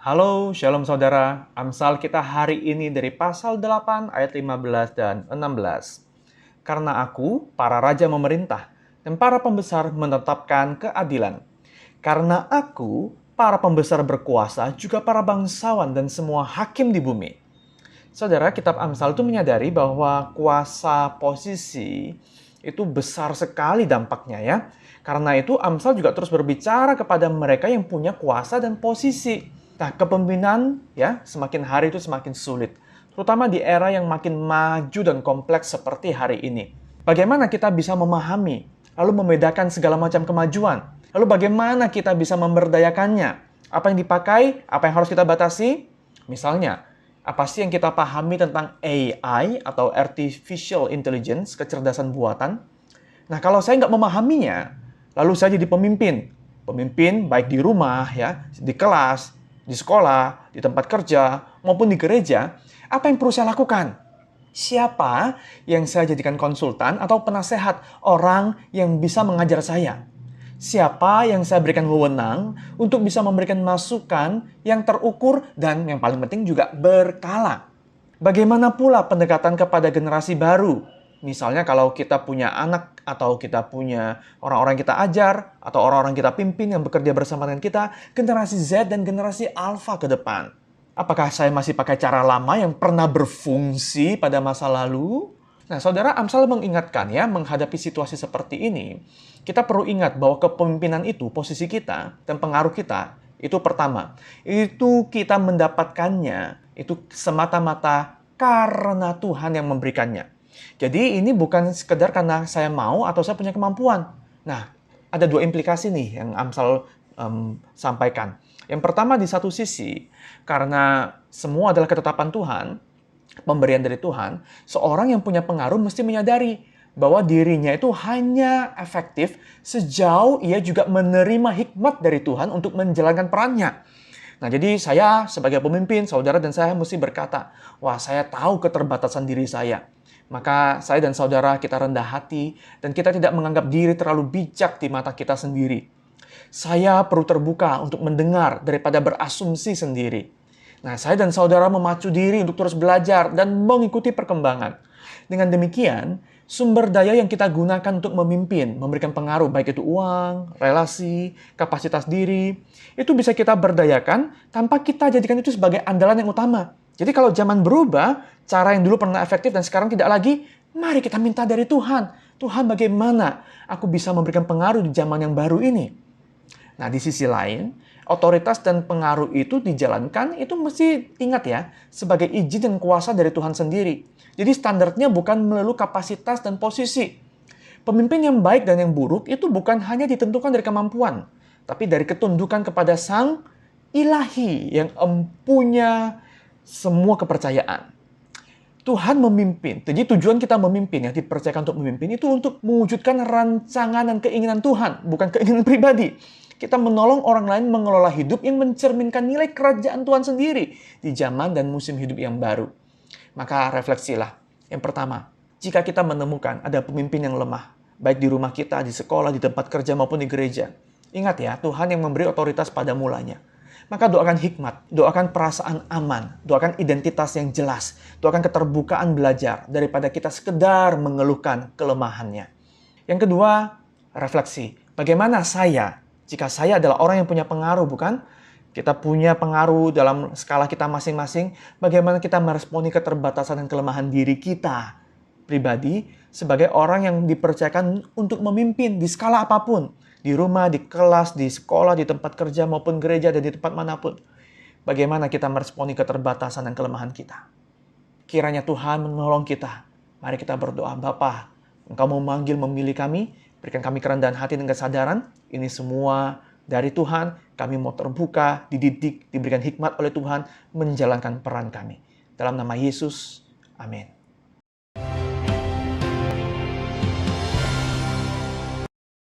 Halo, Shalom saudara. Amsal kita hari ini dari pasal 8 ayat 15 dan 16. Karena aku, para raja memerintah, dan para pembesar menetapkan keadilan. Karena aku, para pembesar berkuasa, juga para bangsawan dan semua hakim di bumi. Saudara, kitab Amsal itu menyadari bahwa kuasa posisi itu besar sekali dampaknya ya. Karena itu Amsal juga terus berbicara kepada mereka yang punya kuasa dan posisi. Nah, kepemimpinan ya semakin hari itu semakin sulit. Terutama di era yang makin maju dan kompleks seperti hari ini. Bagaimana kita bisa memahami, lalu membedakan segala macam kemajuan? Lalu bagaimana kita bisa memberdayakannya? Apa yang dipakai? Apa yang harus kita batasi? Misalnya, apa sih yang kita pahami tentang AI atau Artificial Intelligence, kecerdasan buatan? Nah, kalau saya nggak memahaminya, lalu saya jadi pemimpin. Pemimpin baik di rumah, ya, di kelas, di sekolah, di tempat kerja, maupun di gereja, apa yang perlu saya lakukan? Siapa yang saya jadikan konsultan atau penasehat orang yang bisa mengajar saya? Siapa yang saya berikan wewenang untuk bisa memberikan masukan yang terukur dan yang paling penting juga berkala? Bagaimana pula pendekatan kepada generasi baru? Misalnya kalau kita punya anak atau kita punya orang-orang kita ajar atau orang-orang kita pimpin yang bekerja bersama dengan kita, generasi Z dan generasi Alpha ke depan. Apakah saya masih pakai cara lama yang pernah berfungsi pada masa lalu? Nah, saudara, Amsal mengingatkan ya, menghadapi situasi seperti ini, kita perlu ingat bahwa kepemimpinan itu, posisi kita dan pengaruh kita, itu pertama, itu kita mendapatkannya, itu semata-mata karena Tuhan yang memberikannya. Jadi ini bukan sekedar karena saya mau atau saya punya kemampuan. Nah, ada dua implikasi nih yang Amsal sampaikan. Yang pertama di satu sisi, karena semua adalah ketetapan Tuhan, pemberian dari Tuhan, seorang yang punya pengaruh mesti menyadari bahwa dirinya itu hanya efektif sejauh ia juga menerima hikmat dari Tuhan untuk menjalankan perannya. Nah, jadi saya sebagai pemimpin, saudara dan saya mesti berkata, wah saya tahu keterbatasan diri saya. Maka saya dan saudara kita rendah hati dan kita tidak menganggap diri terlalu bijak di mata kita sendiri. Saya perlu terbuka untuk mendengar daripada berasumsi sendiri. Nah, saya dan saudara memacu diri untuk terus belajar dan mengikuti perkembangan. Dengan demikian, sumber daya yang kita gunakan untuk memimpin, memberikan pengaruh, baik itu uang, relasi, kapasitas diri, itu bisa kita berdayakan tanpa kita jadikan itu sebagai andalan yang utama. Jadi kalau zaman berubah, cara yang dulu pernah efektif dan sekarang tidak lagi, mari kita minta dari Tuhan. Tuhan, bagaimana aku bisa memberikan pengaruh di zaman yang baru ini? Nah, di sisi lain, otoritas dan pengaruh itu dijalankan, itu mesti ingat ya, sebagai izin dan kuasa dari Tuhan sendiri. Jadi standarnya bukan melalui kapasitas dan posisi. Pemimpin yang baik dan yang buruk itu bukan hanya ditentukan dari kemampuan, tapi dari ketundukan kepada Sang Ilahi yang punya semua kepercayaan. Tuhan memimpin. Jadi tujuan kita memimpin, yang dipercayakan untuk memimpin itu untuk mewujudkan rancangan dan keinginan Tuhan, bukan keinginan pribadi. Kita menolong orang lain mengelola hidup yang mencerminkan nilai kerajaan Tuhan sendiri di zaman dan musim hidup yang baru. Maka refleksilah. Yang pertama, jika kita menemukan ada pemimpin yang lemah, baik di rumah kita, di sekolah, di tempat kerja maupun di gereja. Ingat ya, Tuhan yang memberi otoritas pada mulanya. Maka doakan hikmat, doakan perasaan aman, doakan identitas yang jelas, doakan keterbukaan belajar daripada kita sekedar mengeluhkan kelemahannya. Yang kedua, refleksi. Bagaimana saya, jika saya adalah orang yang punya pengaruh, bukan? Kita punya pengaruh dalam skala kita masing-masing, bagaimana kita meresponi keterbatasan dan kelemahan diri kita pribadi sebagai orang yang dipercayakan untuk memimpin di skala apapun. Di rumah, di kelas, di sekolah, di tempat kerja maupun gereja dan di tempat manapun. Bagaimana kita meresponi keterbatasan dan kelemahan kita. Kiranya Tuhan menolong kita. Mari kita berdoa, Bapa, Engkau memanggil, memilih kami, berikan kami kerendahan hati dan kesadaran. Ini semua dari Tuhan, kami mau terbuka, dididik, diberikan hikmat oleh Tuhan, menjalankan peran kami. Dalam nama Yesus, amin.